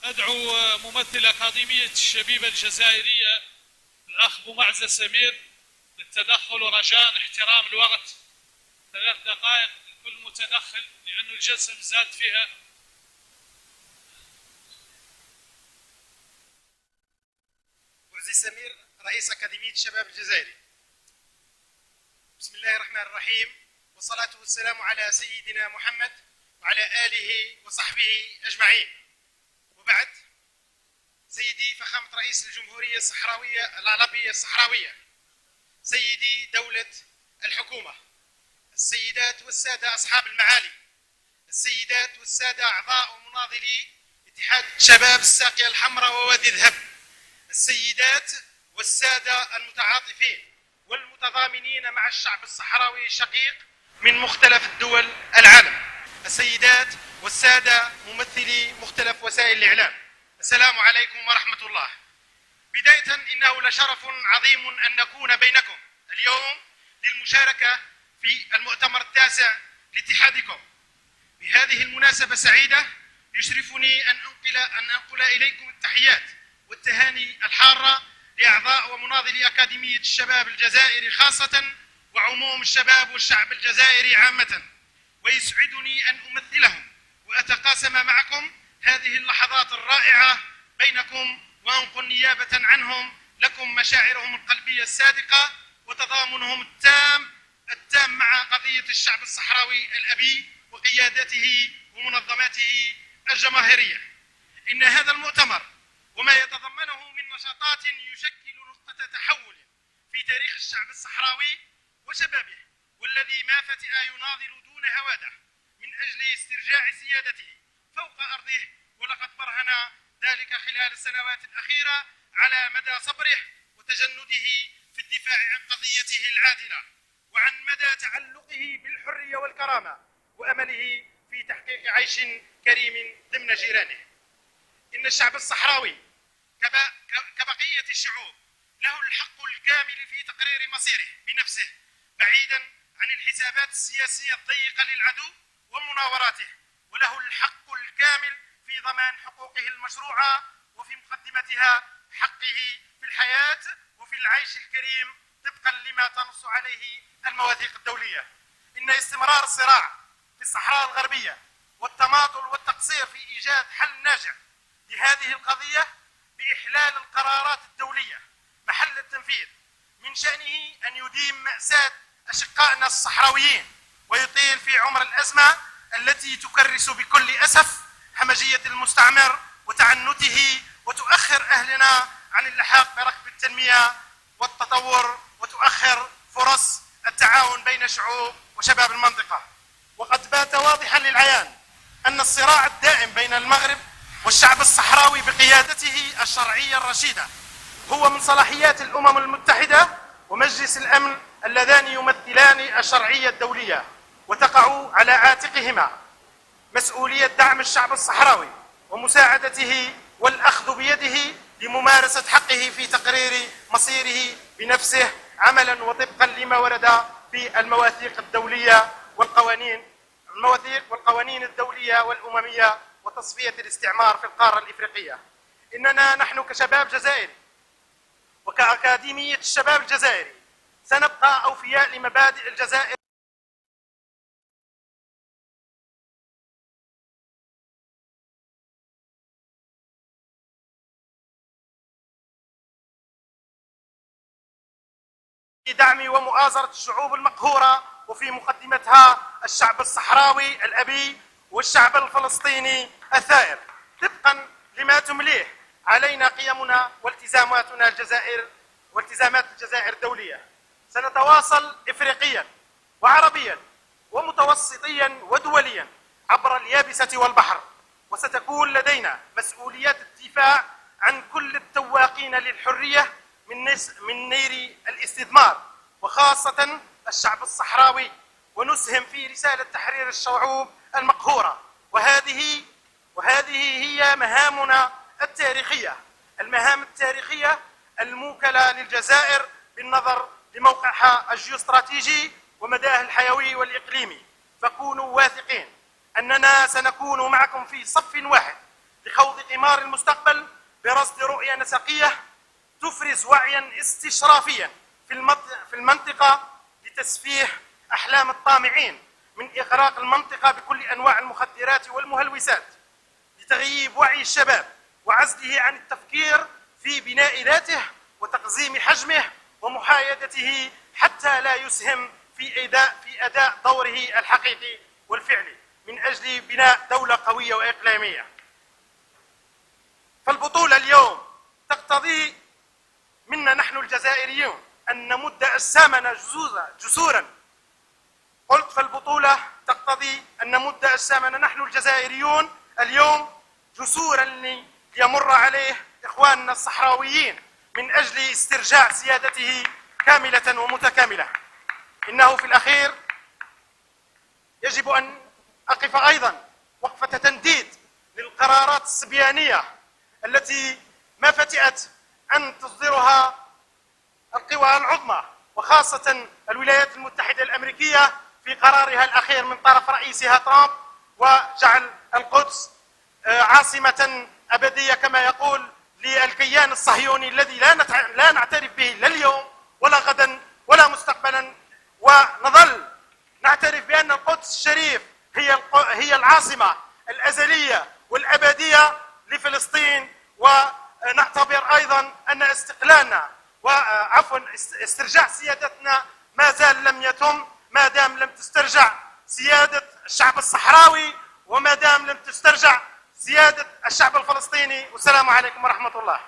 أدعو ممثل أكاديمية الشبيبة الجزائرية الأخ بومعزة سمير للتدخل ورجاء احترام الوقت 3 دقائق لكل متدخل لأن الجلسة زاد فيها. بوعزي سمير رئيس أكاديمية الشباب الجزائري. بسم الله الرحمن الرحيم، والصلاة والسلام على سيدنا محمد وعلى آله وصحبه أجمعين. وبعد، سيدي فخامة رئيس الجمهورية الصحراوية العربية الصحراوية، سيدي دولة الحكومة، السيدات والسادة أصحاب المعالي، السيدات والسادة أعضاء ومناضلي اتحاد شباب الساقية الحمراء ووادي الذهب، السيدات والسادة المتعاطفين والمتضامنين مع الشعب الصحراوي الشقيق من مختلف الدول العالم، السيدات والسادة ممثلي مختلف وسائل الإعلام، السلام عليكم ورحمة الله. بداية، إنه لشرف عظيم أن نكون بينكم اليوم للمشاركة في المؤتمر التاسع لاتحادكم. بهذه المناسبة السعيدة يشرفني أن أنقل إليكم التحيات والتهاني الحارة لأعضاء ومناضلي أكاديمية الشباب الجزائري خاصة وعموم الشباب والشعب الجزائري عامة، ويسعدني أن أمثلهم وأتقاسم معكم هذه اللحظات الرائعة بينكم وأنقل نيابة عنهم لكم مشاعرهم القلبية الصادقة وتضامنهم التام مع قضية الشعب الصحراوي الأبي وقيادته ومنظماته الجماهيرية. إن هذا المؤتمر وما يتضمنه من نشاطات يشكل نقطة تحول في تاريخ الشعب الصحراوي وشبابه، والذي ما فتئ يناضل دون هواده من أجل استرجاع سيادته فوق أرضه، ولقد برهن ذلك خلال السنوات الأخيرة على مدى صبره وتجنده في الدفاع عن قضيته العادلة، وعن مدى تعلقه بالحرية والكرامة وأمله في تحقيق عيش كريم ضمن جيرانه. إن الشعب الصحراوي كبقية الشعوب له الحق الكامل في تقرير مصيره بنفسه بعيدا عن الحسابات السياسية الضيقة للعدو ومناوراته، وله الحق الكامل في ضمان حقوقه المشروعة وفي مقدمتها حقه في الحياة وفي العيش الكريم طبقا لما تنص عليه المواثيق الدولية. إن استمرار الصراع في الصحراء الغربية والتماطل والتقصير في إيجاد حل ناجع لهذه القضية بإحلال القرارات الدولية محل التنفيذ من شأنه أن يديم مأساة أشقائنا الصحراويين ويطيل في عمر الأزمة التي تكرس بكل أسف همجية المستعمر وتعنته وتؤخر أهلنا عن اللحاق بركب التنمية والتطور وتؤخر فرص التعاون بين شعوب وشباب المنطقة. وقد بات واضحا للعيان أن الصراع الدائم بين المغرب والشعب الصحراوي بقيادته الشرعية الرشيدة هو من صلاحيات الأمم المتحدة ومجلس الأمن اللذان يمثلان الشرعية الدولية، وتقع على عاتقهما مسؤولية دعم الشعب الصحراوي ومساعدته والأخذ بيده لممارسة حقه في تقرير مصيره بنفسه عملا وطبقا لما ورد في المواثيق الدولية والقوانين الدولية والأممية وتصفية الاستعمار في القارة الإفريقية. إننا نحن كشباب جزائري وكأكاديمية الشباب الجزائري سنبقى أوفياء لمبادئ الجزائر في دعم ومؤازرة الشعوب المقهورة وفي مقدمتها الشعب الصحراوي الأبي والشعب الفلسطيني الثائر طبقا لما تمليه علينا قيمنا والتزامات الجزائر الدولية. سنتواصل إفريقيا وعربيا ومتوسطيا ودوليا عبر اليابسة والبحر، وستكون لدينا مسؤوليات الدفاع عن كل التواقين للحرية من نير الاستثمار وخاصة الشعب الصحراوي، ونسهم في رسالة تحرير الشعوب المقهورة. وهذه هي مهامنا التاريخية، المهام التاريخية الموكلة للجزائر بالنظر لموقعها الجيوستراتيجي ومداه الحيوي والإقليمي. فكونوا واثقين أننا سنكون معكم في صف واحد لخوض قمار المستقبل برصد رؤية نسقية تفرز وعيا استشرافيا في المنطقة لتسفيه أحلام الطامعين، من إغراق المنطقة بكل أنواع المخدرات والمهلوسات، لتغييب وعي الشباب وعزله عن التفكير في بناء ذاته وتقزيم حجمه ومحايدته حتى لا يسهم في أداء دوره الحقيقي والفعلي من أجل بناء دولة قوية وإقليمية. فالبطولة اليوم تقتضي منا نحن الجزائريون أن نمد أجسامنا جسورا. قلت فالبطولة تقتضي أن نمد أجسامنا نحن الجزائريون اليوم جسورا ليمر عليه إخواننا الصحراويين من أجل استرجاع سيادته كاملة ومتكاملة. إنه في الأخير يجب أن أقف أيضا وقفة تنديد للقرارات الصبيانية التي ما فتئت أن تصدرها القوى العظمى، وخاصة الولايات المتحدة الأمريكية في قرارها الأخير من طرف رئيسها ترامب، وجعل القدس عاصمة أبدية كما يقول للكيان الصهيوني الذي لا نعترف به لا اليوم ولا غدا ولا مستقبلا، ونظل نعترف بأن القدس الشريف هي العاصمة الأزلية والأبدية لفلسطين، ونعتبر أيضا أن استقلالنا استرجاع سيادتنا ما زال لم يتم ما دام لم تسترجع سيادة الشعب الصحراوي وما دام لم تسترجع سيادة الشعب الفلسطيني. والسلام عليكم ورحمة الله.